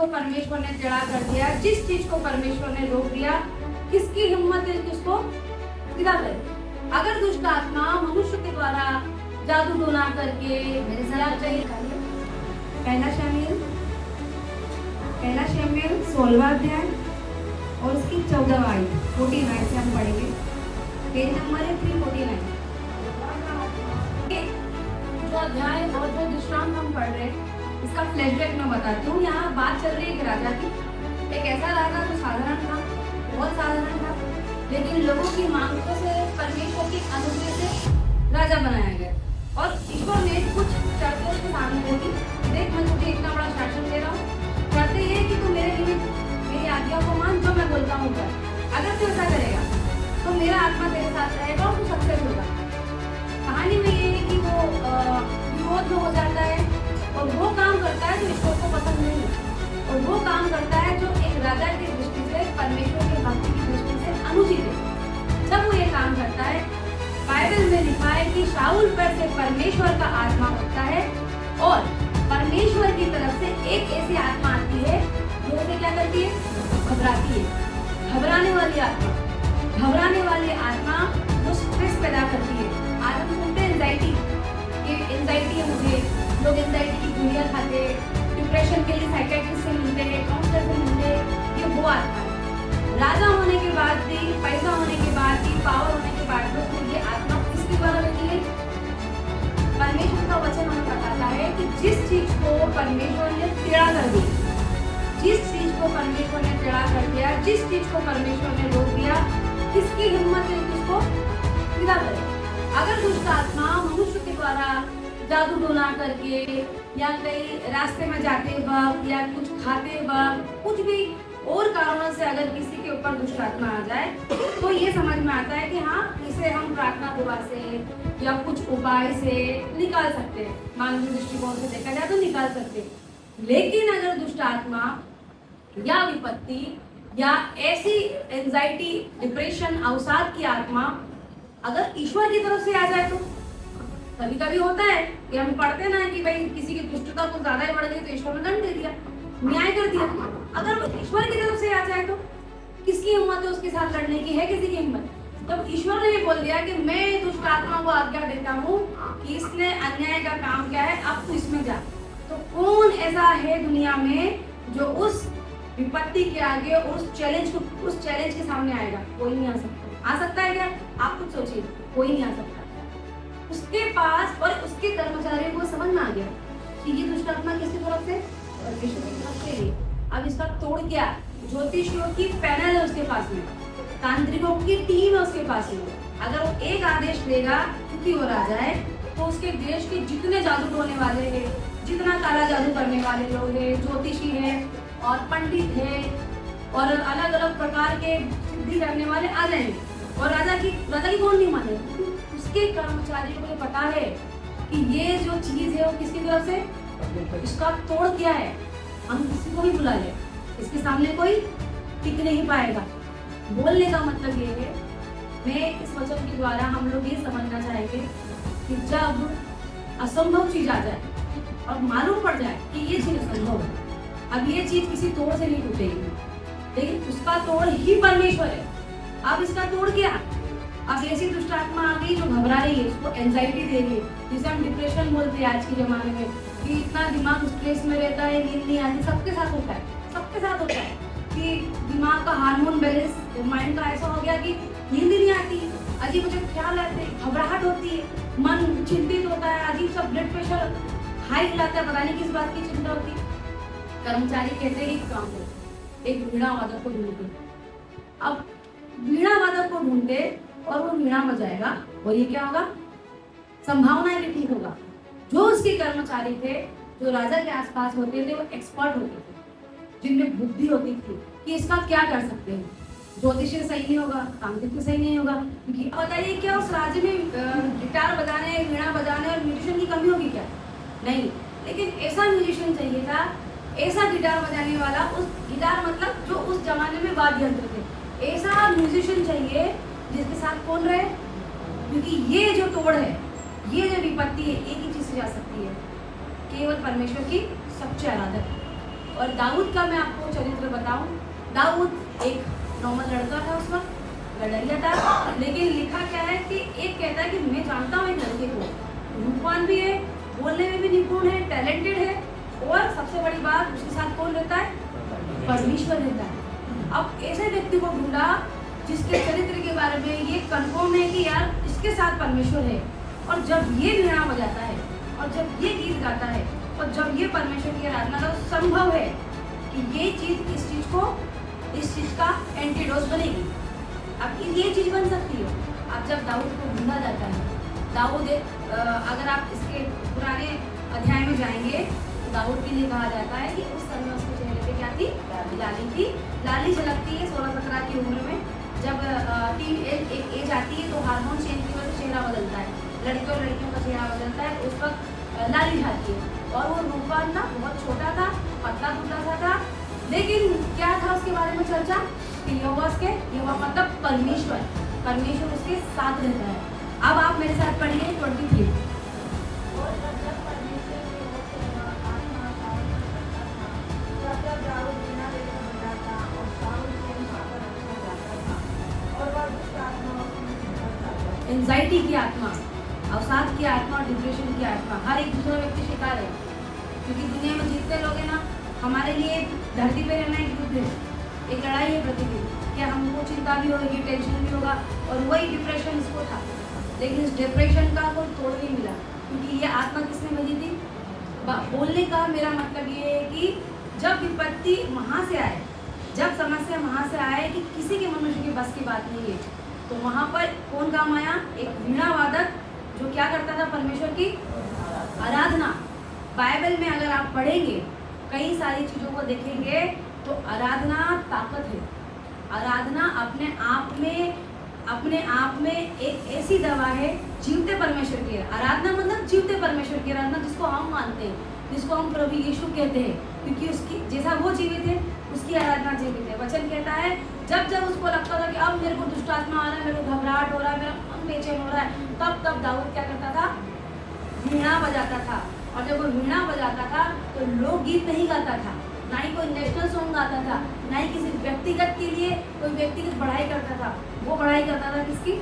को परमेश्वर ने टेढ़ा कर दिया, जिस चीज को परमेश्वर ने रोक दिया, किसकी हिम्मत है कि उसको सीधा करे। अगर दुष्ट आत्मा मनुष्य के द्वारा जादू टोना करके मेरे साथ चाहिए पहला शमूएल 16वां अध्याय और उसकी 14वां आयत 49 से हम पढ़ेंगे। पेज नंबर है 349। जो अध्याय और जो दृष्टांत हम पढ़ रहे हैं इसका फ्लैशबैक मैं बताती हूँ। यहाँ बात चल रही है एक राजा की। एक ऐसा राजा जो साधारण था, बहुत साधारण था, लेकिन लोगों की मांगों से परमेश्वर की अनुग्रह से राजा बनाया गया। और ईश्वर ने कुछ शर्तें उसके सामने रखी। देख, मैं तुझे इतना बड़ा शासन दे रहा हूँ, शर्तें ये कि तू मेरे लिए मेरी आज्ञा को मान, जो मैं बोलता हूँ कर। अगर तू ऐसा करेगा तो मेरा आत्मा तेरे साथ रहेगा और तू सक्सेस होगा। कहानी में ये है कि वो विरोध में हो जाता है और वो काम करता है जो ईश्वर को पसंद नहीं है, और वो काम करता है जो एक राजा की दृष्टि से, परमेश्वर के भक्ति की दृष्टि से अनुचित है। जब वो ये काम करता है, बाइबल में लिखा है कि शाऊल पर से परमेश्वर का आत्मा उठता है और परमेश्वर की तरफ से एक ऐसी आत्मा आती है जो उसे क्या करती है? घबराती है। घबराने वाली आत्मा जो स्ट्रेस पैदा करती है। आज हम सुनते हैं एंजाइटी है, मुझे लोग एंजाइटी की गोलियां खाते, डिप्रेशन के लिए साइकियाट्रिस्ट से मिलते हैं, काउंसलर से मिलते हैं। ये वो आत्मा है। राजा होने के बाद भी, पैसा होने के बाद भी, पावर होने के बाद भी ये आत्मा किसके द्वारा रहती है? परमेश्वर का वचन हमें बताता है कि जिस चीज को परमेश्वर ने टेढ़ा कर दिया, जिस चीज को परमेश्वर ने टेढ़ा कर दिया, जिस चीज को परमेश्वर ने रोक दिया, किसकी हिम्मत है कि उसको सीधा करे। अगर दुष्ट आत्मा मनुष्य के द्वारा जादू टोना करके या कहीं रास्ते में जाते वक्त या कुछ खाते वक्त, कुछ भी और कारणों से अगर किसी के ऊपर दुष्ट आत्मा आ जाए तो ये समझ में आता है कि हाँ, इसे हम प्रार्थना दुआ से या कुछ उपाय से निकाल सकते हैं। मानवीय दृष्टिकोण से देखा जाए तो निकाल सकते हैं। लेकिन अगर दुष्ट आत्मा या विपत्ति या ऐसी एंजाइटी, डिप्रेशन, अवसाद की आत्मा अगर ईश्वर की तरफ से आ जाए तो कभी कभी होता है कि हम पढ़ते ना कि भाई किसी की दुष्टता कुछ ज्यादा ही बढ़ गई तो ईश्वर ने दंड दे दिया, न्याय कर दिया। अगर वो ईश्वर की तरफ से आ जाए तो किसकी हिम्मत है उसके साथ लड़ने की? है किसी की हिम्मत? जब ईश्वर ने ये बोल दिया कि मैं दुष्ट आत्मा को आज्ञा देता हूँ कि इसने अन्याय का काम किया है, अब तू इसमें जा, तो कौन ऐसा है दुनिया में जो उस विपत्ति के आगे उस चैलेंज के सामने आएगा? कोई नहीं आ सकता। आ सकता है क्या? आप कुछ सोचिए, कोई नहीं आ सकता। उसके पास और उसके कर्मचारियों को समझ में आ गया कि ये दुष्ट आत्मा किसकी तरफ से? परमेश्वर की तरफ से। अब इसका तोड़ क्या? ज्योतिषियों की पैनल है उसके पास में, तांत्रिकों की टीम है उसके पास में। अगर वो एक आदेश देगा क्योंकि वो राजा है, तो उसके देश के जितने जादू टोने वाले हैं, जितना काला जादू करने वाले लोग हैं, ज्योतिषी है और पंडित है और अलग अलग प्रकार के सिद्धि करने वाले आ जाएंगे। और राजा की कौन नहीं माने? उसके कर्मचारियों को पता है कि ये जो चीज है वो किसकी तरफ से? इसका तोड़ क्या है? हम किसी को भी बुला ले, इसके सामने कोई टिक नहीं पाएगा। बोलने का मतलब ये है, मैं इस वचन के द्वारा हम लोग ये समझना चाहेंगे कि जब असंभव चीज आ जाए और मालूम पड़ जाए कि ये चीज असंभव है, अब ये चीज किसी तोड़ से नहीं टूटेगी, लेकिन उसका तोड़ ही परमेश्वर है। अब इसका तोड़ क्या? अब ऐसी दुष्ट आत्मा आ गई जो घबरा रही है, उसको एंजाइटी दे रही है, जिसे हम डिप्रेशन बोलते हैं आज के जमाने में, कि इतना दिमाग स्ट्रेस में रहता है, नींद नहीं आती। सबके साथ होता है कि दिमाग का हार्मोन बैलेंस, माइंड का ऐसा हो गया कि नींद नहीं आती, अजीब अजीब ख्याल आते हैं, घबराहट होती है, मन चिंतित होता है, अजीब सा ब्लड प्रेशर हाई जाता है, पता नहीं किस बात की चिंता होती है। कर्मचारी कहते हैं एक काम करो, एक वीणा वादक को ढूंढते। अब वीणा वादक को ढूंढते और वो वीणा बजाएगा और ये क्या होगा? संभावना है कि ठीक होगा। जो उसके कर्मचारी थे, जो राजा के आसपास होते थे, वो एक्सपर्ट होते थे, जिनमें बुद्धि होती थी कि इसका क्या कर सकते हैं। ज्योतिषी सही नहीं होगा, तांत्रिक सही नहीं होगा, क्योंकि बताइए क्या उस राज्य में गिटार बजाने, वीणा बजाने और म्यूजिशियन की कमी होगी क्या? नहीं। लेकिन ऐसा म्यूजिशियन चाहिए था, ऐसा गिटार बजाने वाला, उस गिटार मतलब जो उस जमाने में वाद्य यंत्र थे, ऐसा म्यूजिशियन चाहिए जिसके साथ कौन रहे? क्योंकि ये जो तोड़ है, ये जो विपत्ति है, एक ही चीज से जा सकती है, केवल परमेश्वर की सच्चे आराधक। और दाऊद का मैं आपको चरित्र बताऊं, दाऊद एक नॉर्मल लड़का था, उस वक्त लड़ाइया था, लेकिन लिखा क्या है कि एक कहता है कि मैं जानता हूँ एक लड़के को, रूपवान भी है, बोलने में भी निपुण है, टैलेंटेड है, और सबसे बड़ी बात उसके साथ कौन रहता है? परमेश्वर रहता है। अब ऐसे व्यक्ति को ढूंढा जिसके चरित्र के बारे में ये कंफर्म है कि यार इसके साथ परमेश्वर है, और जब ये वीणा बजाता है और जब ये गीत गाता है और जब ये परमेश्वर की आराधना का, तो संभव है कि ये चीज इस चीज का एंटीडोज बनेगी। अब ये चीज बन सकती है। अब जब दाऊद को ढूंढा जाता है, दाऊद अगर आप इसके पुराने अध्याय में जाएंगे तो दाऊद के लिए कहा जाता है कि उस समय उसके चेहरे पे क्या थी? लाली थी। लाली झलकती है 16-17 की उम्र में, जब एक एज आती है तो हार्मोन चेंज की वजह से चेहरा बदलता है, लड़के और लड़कियों का चेहरा बदलता है, तो उस वक्त लाली झाती है। और वो रूपवान था, बहुत छोटा था, पतला दुबला सा था, लेकिन क्या था उसके बारे में चर्चा कि यहोवा मतलब परमेश्वर उसके साथ रहता है। अब आप मेरे साथ पढ़िए 23। और जब परमेश्वर की ओर से आत्मा शाऊल पर करता था, तब दाऊद वीणा लेकर बजाता और शाऊल से भाकर रखा जाता था, और वह दुष्ट आत्मा उसमें निकल जाता था। एंजाइटी की आत्मा, अवसाद की आत्मा, डिप्रेशन की आत्मा, हर एक दूसरा व्यक्ति शिकार है, क्योंकि दुनिया में जितने लोग हैं ना, हमारे लिए धरती पे रहना एक युद्ध है, एक लड़ाई है प्रतिदिन। क्या हमको चिंता भी होगी, टेंशन भी होगा, और वही डिप्रेशन इसको था, लेकिन इस डिप्रेशन का कोई तोड़ नहीं मिला, क्योंकि ये आत्मा किसने भेजी थी? बोलने का मेरा मतलब ये है कि जब विपत्ति वहाँ से आए, जब समस्या वहाँ से आए कि किसी के मनुष्य की बस की बात नहीं है, तो वहाँ पर कौन काम आया? एक वीणा वादक जो क्या करता था? परमेश्वर की आराधना। बाइबल में अगर आप पढ़ेंगे, कई सारी चीज़ों को देखेंगे, तो आराधना ताकत है। आराधना अपने आप में एक ऐसी दवा है जीवते परमेश्वर की। आराधना मतलब जीवते परमेश्वर की आराधना, जिसको हम मानते हैं, जिसको हम प्रभु यीशु कहते हैं, क्योंकि उसकी जैसा वो जीवित है, उसकी आराधना जीवित है। वचन कहता है जब जब उसको लगता था कि अब मेरे को दुष्ट आत्मा आ रहा है, मेरे को घबराहट हो रहा है, मेरा मन बेचैन हो रहा है, तब दाऊद क्या करता था? वीणा बजाता था। और जब वो वीणा बजाता था तो लोकगीत नहीं गाता था, ना ही कोई नेशनल सॉन्ग गाता था, ना ही किसी व्यक्तिगत के लिए कोई व्यक्तिगत बढ़ाई करता था। वो बढ़ाई करता था किसकी?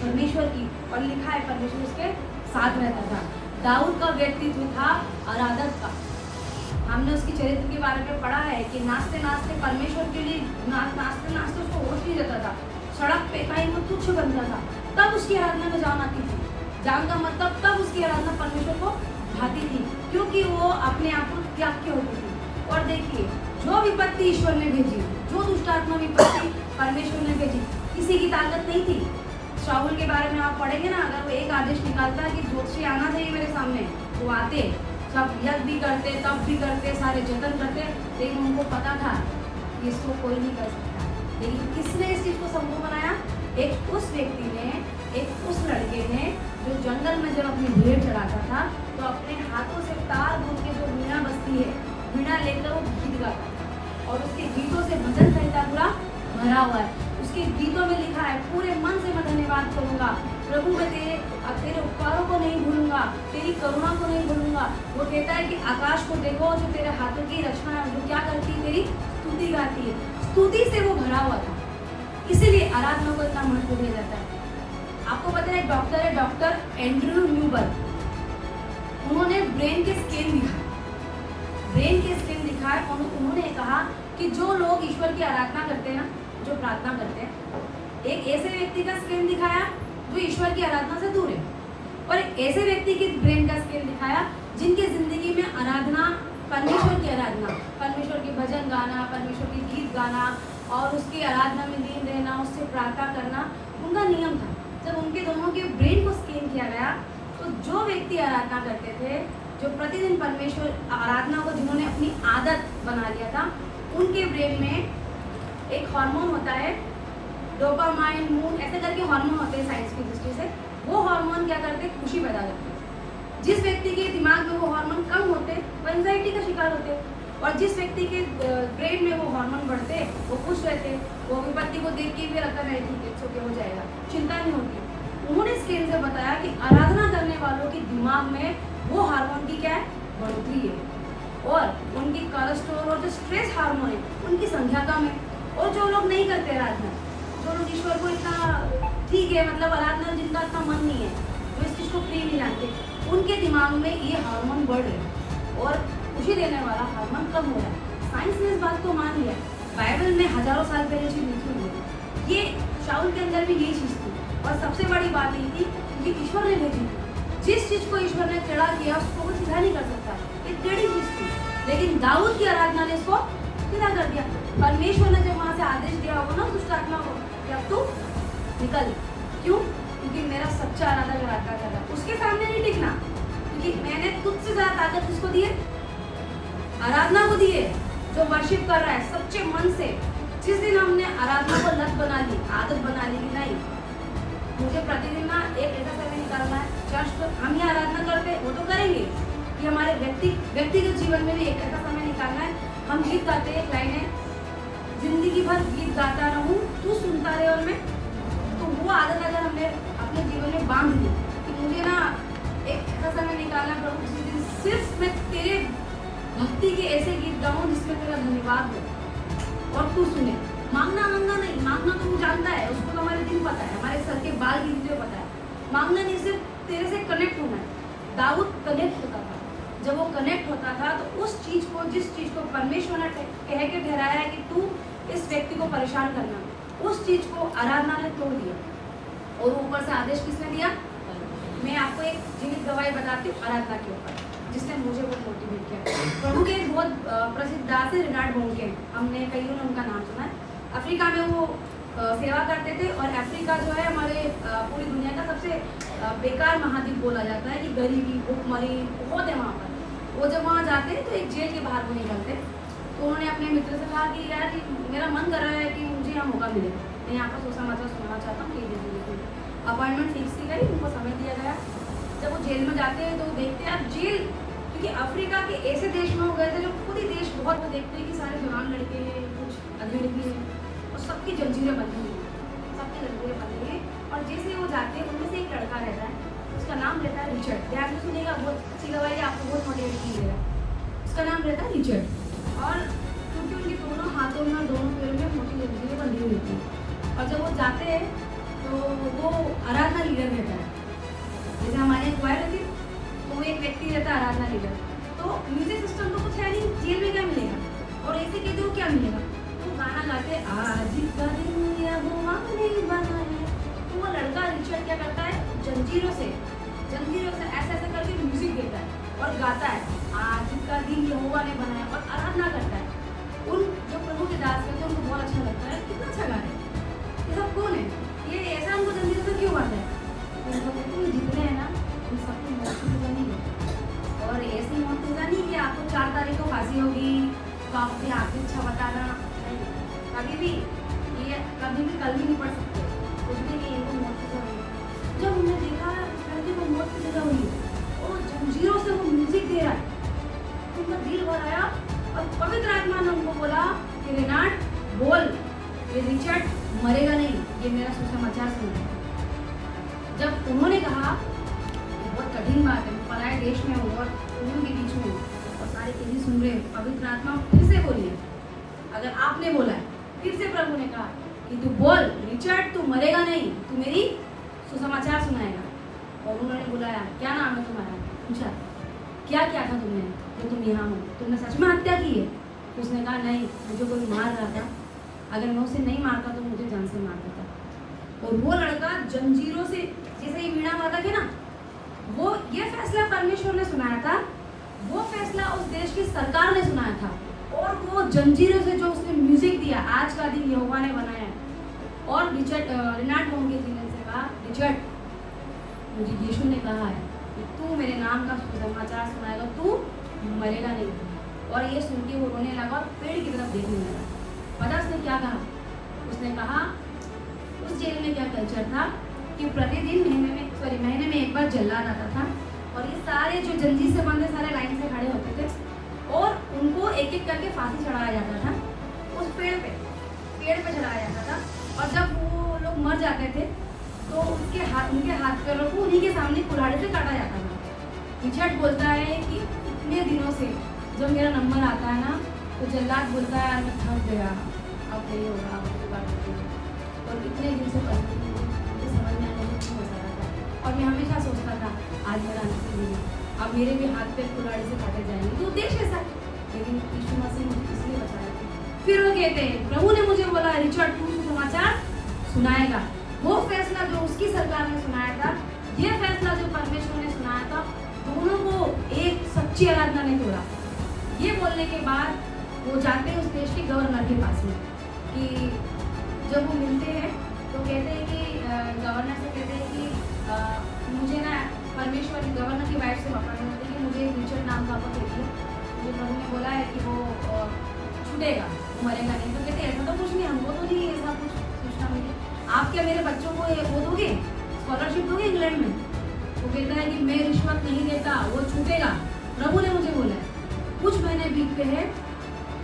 परमेश्वर की। और लिखा है परमेश्वर उसके साथ रहता था। दाऊद का व्यक्तित्व था आराधक का। हमने उसके चरित्र के बारे में पढ़ा है कि नाचते नाचते परमेश्वर के लिए नाचते नाचते उसको होश नहीं रहता था, सड़क पे कहीं वो तुच्छ बनता था, तब उसकी आराधना में जान आती थी। जान का मतलब तब उसकी आराधना परमेश्वर को भाती थी, क्योंकि वो अपने आप को त्याग के होती थी। और देखिए, जो विपत्ति ईश्वर ने भेजी, जो दुष्ट आत्मा विपत्ति परमेश्वर ने भेजी, किसी की ताकत नहीं थी। शाऊल के बारे में आप पढ़ेंगे ना, अगर वो एक आदेश निकालता कि ज्योतिषी आना चाहिए मेरे सामने, तो आते, सब यज्ञ भी करते, तब भी करते, सारे जतन करते, लेकिन उनको पता था कि इसको कोई नहीं कर सकता। लेकिन किसने इस चीज को संभव बनाया? एक उस व्यक्ति ने, एक उस लड़के ने, जो जंगल में जब अपनी भेड़ चढ़ाता था, तो अपने हाथों से तार बूंद के जो वीणा बजती है, वीणा लेकर वो गीत गाता था, और उसके गीतों से भजन संहिता पूरा भरा हुआ है। उसके गीतों में लिखा है, पूरे मन से मैं धन्यवाद करूंगा प्रभु, मैं तेरे उपकारों को नहीं भूलूंगा, तेरी करुणा को नहीं भूलूंगा। वो कहता है कि आकाश को देखो, जो तेरे हाथों की रचना है, जो क्या करती है? तेरी स्तुति गाती है। स्तुति से वो भरा हुआ था, इसीलिए आराधना को इतना महत्व दिया जाता है। आपको पता है, डॉक्टर है, डॉक्टर एंड्रयू न्यूबर्ग, उन्होंने ब्रेन के स्कैन दिखाए और उन्होंने कहा कि जो लोग ईश्वर की आराधना करते हैं ना, जो प्रार्थना करते हैं, एक ऐसे व्यक्ति का स्कैन दिखाया जो ईश्वर की आराधना से दूर है, और एक ऐसे व्यक्ति के ब्रेन का स्कैन दिखाया जिनके जिंदगी में आराधना, परमेश्वर की आराधना, परमेश्वर के भजन गाना, परमेश्वर के गीत गाना और उसकी आराधना में लीन रहना, उससे प्रार्थना करना उनका नियम था। जब उनके दोनों के ब्रेन को स्कैन किया गया, तो जो व्यक्ति आराधना करते थे, जो प्रतिदिन परमेश्वर आराधना को जिन्होंने अपनी आदत बना लिया था, उनके ब्रेन में एक हार्मोन होता है, डोपामाइन, मूड, ऐसे करके हार्मोन होते हैं साइंस की दृष्टि से। वो हार्मोन क्या करते? खुशी पैदा करते हैं। जिस व्यक्ति के दिमाग में वो हार्मोन कम होते, वो एंजाइटी का शिकार होते, और जिस व्यक्ति के ब्रेन में वो हार्मोन बढ़ते, वो खुश रहते, वो विपत्ति को देख के भी लगता है ठीक है, सो हो जाएगा, चिंता नहीं होती। उन्होंने स्कैन से बताया कि आराधना करने वालों के दिमाग में वो हार्मोन की क्या है? बढ़ोतरी है। और उनकी कोलेस्ट्रॉल और जो स्ट्रेस हार्मोन है उनकी संख्या कम है। और जो लोग नहीं करते आराधना, जो लोग ईश्वर को इतना ठीक है मतलब आराधना जिनका इतना मन नहीं है, वो इस चीज़ को फ्री नहीं जानते, उनके दिमाग में ये हार्मोन बढ़ रहे हैं और खुशी देने वाला हार्मोन कम हो रहा है। साइंस ने इस बात को मान लिया। बाइबल में हजारों साल पहले चीज लिखी हुई है। ये शाऊल के अंदर भी यही चीज थी और सबसे बड़ी बात यही थी कि ईश्वर ने भेजी थी। जिस चीज को ईश्वर ने टेढ़ा किया उसको वो सीधा नहीं कर सकता, ये टेढ़ी चीज थी, लेकिन दाऊद की आराधना ने इसको सीधा कर दिया। परमेश्वर ने जब वहां से आदेश दिया होगा ना दुष्ट आत्मा को कि अब तू निकल। क्यों? क्योंकि मेरा सच्चा आराधक आराधना कर रहा है, उसके सामने नहीं टिकना, क्योंकि मैंने तुझसे ज्यादा ताकत किसको दी है? आराधना को दी है। जो वर्शिप कर रहा है सच्चे मन से, जिस दिन हमने आराधना को लत बना ली, आदत बना ली कि नहीं मुझे प्रतिदिन ना एक ऐसा समय निकालना है, चर्च तो हम ही आराधना करते वो तो करेंगे कि हमारे व्यक्तिगत जीवन में भी एक ऐसा समय निकालना है। हम गीत गाते हैं, एक लाइन है, जिंदगी भर गीत गाता रहूं तू सुनता रहे और मैं, तो वो आदत अगर हमने अपने जीवन में बांध ली कि मुझे ना एक ऐसा समय निकालना प्रभु जिस दिन सिर्फ मैं तेरे भक्ति के ऐसे गीत गाऊं जिसमें तेरा धन्यवाद हो और तू सुने। मांगना नहीं, मांगना तो तू जानता है, उसको तो हमारे दिन पता है, हमारे सर के बाल गिरते हुए पता है। मांगना नहीं, सिर्फ तेरे से कनेक्ट होना है। दाऊद कनेक्ट होता था, जब वो कनेक्ट होता था तो उस चीज को, जिस चीज को परमेश्वर ने कह के ठहराया है कि तू इस व्यक्ति को परेशान करना, उस चीज को आराधना ने तोड़ दिया। और ऊपर से आदेश किसने दिया? मैं आपको एक जीवित गवाही बताती हूँ आराधना के ऊपर, जिसने मुझे बहुत मोटिवेट किया। प्रभु के एक बहुत प्रसिद्ध दास है रिनार्ड बोंके, हमने कईयों ने उनका नाम सुना है। अफ्रीका में वो सेवा करते थे और अफ्रीका जो है हमारे पूरी दुनिया का सबसे बेकार महाद्वीप बोला जाता है कि गरीबी भूखमरी बहुत है वहाँ पर। वो जब वहाँ जाते तो एक जेल के बाहर वो निकलते, तो उन्होंने अपने मित्र से कहा कि यार मेरा मन कर रहा है कि मुझे यहाँ मौका मिले, मैं यहाँ पर सुसमाचार सुनाना चाहता हूँ कि दीजिए। अपॉइंटमेंट फिक्स की गई, उनको समय दिया गया। जब वो जेल में जाते हैं तो देखते हैं अब जेल, क्योंकि अफ्रीका के ऐसे देश में हो गए थे जो खुद ही देश बहुत, वो देखते हैं कि सारे जवान लड़के हैं, कुछ अधेड़ भी हैं और सबकी जंजीरें बंधी हुई हैं, सबकी जंजीरें बंधी हुई हैं। और जैसे वो जाते हैं उनमें से एक लड़का रहता है, उसका नाम रहता है रिचर्ड। ध्यान से सुनिएगा, बहुत अच्छी गवाही आपको बहुत मोटिवेट कीजिएगा। उसका नाम रहता है रिचर्ड और क्योंकि उनके दोनों हाथों में और दोनों पैरों में मोटी जंजीरें बंधी हुई होती हैं और जब वो जाते हैं तो वो आराधना लीडर रहता है। जैसे हमारे क्वायर रहती है तो वो एक व्यक्ति रहता है आराधना लीडर। तो म्यूजिक सिस्टम तो कुछ है नहीं, जेल में क्या मिलेगा और ऐसे कहते हो क्या मिलेगा, तो गाना गाते आज का दिन यहोवा ने बनाया। तो वो लड़का रिचर्ड क्या करता है, जंजीरों से ऐसे ऐसे करके म्यूजिक देता है और गाता है आज का दिन यहोवा ने बनाया और आराधना करता है। उन जो प्रभु के दास हैं उनको बहुत अच्छा लगता है, कितना अच्छा गा रहे हैं, ये सब कौन है, ये ऐसा हमको जंजीरों से क्यों गाता है? तो जितने हैं ना उन सबको मौत की सजा नहीं है और ऐसी मौत की सजा नहीं कि आपको 4 तारीख को फांसी होगी तो आप अपनी आखिरी इच्छा बताना, कभी भी ये कभी भी कल भी नहीं पढ़ सकते, कुछ भी नहीं, इनको मौत की सजा हुई। जब हमने देखा लड़के को मौत की सजा हुई और जंजीरों से वो म्यूजिक दे रहा है, उनका दिल भर आया और पवित्र आत्मा ने उनको बोला कि रिनार्ड बोल, ये रिचर्ड मरेगा नहीं, ये मेरा सुसमाचार सुन। जब उन्होंने कहा बहुत कठिन बात है, पराए देश में हूँ और उन्हीं के बीच में हूँ और सारे यही सुन रहे, पवित्र आत्मा फिर से बोलिए, अगर आपने बोला है, फिर से प्रभु ने कहा कि तू बोल रिचर्ड, तू मरेगा नहीं, तू मेरी सुसमाचार सुनाएगा। और उन्होंने बुलाया, क्या नाम है तुम्हारा, पूछा क्या क्या था तुमने जो तुम यहाँ हो, तुमने सच में हत्या की है? उसने कहा नहीं, मुझे कोई मार रहा था, अगर मैं उसे नहीं मारता तो मुझे जान से मार देता। और वो लड़का जंजीरों से, जैसे ये वीणा वादक है ना, वो ये फैसला परमेश्वर ने सुनाया था, वो फैसला उस देश की सरकार ने सुनाया था और वो जंजीरों से जो उसने म्यूजिक दिया, आज का दिन यहोवा ने बनाया है। और रिनार्ड बोंके जी ने कहा रिचर्ड, मुझे यीशु ने कहा है कि तू मेरे नाम का सुसमाचार सुनाएगा, तू मरेगा नहीं। और ये सुन के वो रोने लगा और पेड़ की तरफ देखने लगा। पता उसने क्या कहा? उसने कहा उस जेल में क्या कल्चर था कि प्रतिदिन महीने में एक बार जल्लाद आता था और ये सारे जो जंजीर से बंधे सारे लाइन से खड़े होते थे और उनको एक एक करके फांसी चढ़ाया जाता था, उस पेड़ पे चढ़ाया जाता था। और जब वो लोग मर जाते थे तो उनके हाथ पैरों को उन्हीं के सामने कुल्हाड़ी से काटा जाता था। रिचर्ड बोलता है कि इतने दिनों से जब मेरा नंबर आता है ना तो जल्लाद बोलता है यार मैं थक गया, अब नहीं होगा, अब की बात होती है। और इतने दिन से पढ़ती थी, मुझे समझ में आने में क्यों मजा आता है। और मैं हमेशा सोचता था आज मेरा अंतिम दिन है, अब मेरे भी हाथ पे कुल्हाड़ी से काटे जाएंगे, तो उद्देश्य ऐसा है। लेकिन यीशु मसीह मुझे इसलिए बचाया था। फिर वो कहते हैं प्रभु ने मुझे बोला रिचर्ड तू समाचार सुनाएगा। वो फैसला जो उसकी सरकार ने सुनाया था, ये फैसला जो परमेश्वर ने सुनाया था, दोनों को एक सच्ची आराधना ने तोड़ा। ये बोलने के बाद वो जाते हैं उस देश के गवर्नर के पास में कि जब वो मिलते हैं तो कहते हैं कि गवर्नर से कहते हैं कि मुझे ना परमेश्वर गवर्नर की वाइफ से पकड़ने होते कि मुझे रिचर्ड नाम का पकड़ दिया, मुझे प्रभु ने बोला है कि वो छूटेगा, वो मरेगा नहीं। तो कहते ऐसा तो कुछ नहीं, हमको तो नहीं ऐसा कुछ सूचना मिली, आप क्या मेरे बच्चों को वो दोगे, स्कॉलरशिप दोगे इंग्लैंड में? वो कहता है कि मैं रिश्वत नहीं देता, वो छूटेगा, प्रभु ने मुझे बोला है। कुछ महीने बीतते हैं,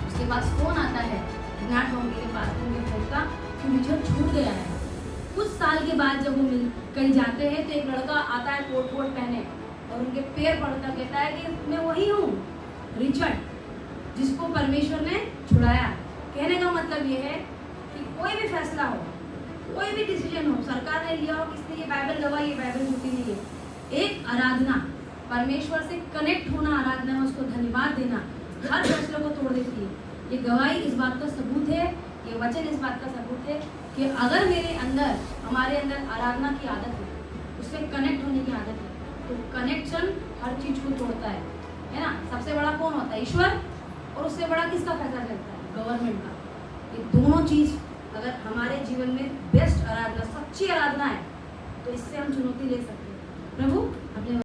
उसके पास फोन आता है इग्नाट होंगे के पास उनके फोन का कि रिचर्ड छूट गया है। कुछ साल के बाद जब वो कहीं जाते हैं तो एक लड़का आता है कोट वोट पहने और उनके पैर पड़ता, कहता है कि मैं वही हूँ रिचर्ड जिसको परमेश्वर ने छुड़ाया। कहने का मतलब ये है कि कोई भी फैसला हो, कोई भी डिसीजन हो, सरकार ने लिया हो, किसने ये बाइबल गवाही, ये बाइबल झूठी नहीं है, एक आराधना परमेश्वर से कनेक्ट होना आराधना में उसको धन्यवाद देना हर फैसले को तोड़ देती है। ये गवाही इस बात का सबूत है, ये वचन इस बात का सबूत है कि अगर मेरे अंदर, हमारे अंदर आराधना की आदत है, उससे कनेक्ट होने की आदत है, तो कनेक्शन हर चीज को तोड़ता है ना। सबसे बड़ा कौन होता है? ईश्वर। और उससे बड़ा किसका फैसला चलता है? गवर्नमेंट का। ये दोनों चीज अगर हमारे जीवन में बेस्ट आराधना, सच्ची आराधना है, तो इससे हम चुनौती ले सकते हैं। प्रभु अपने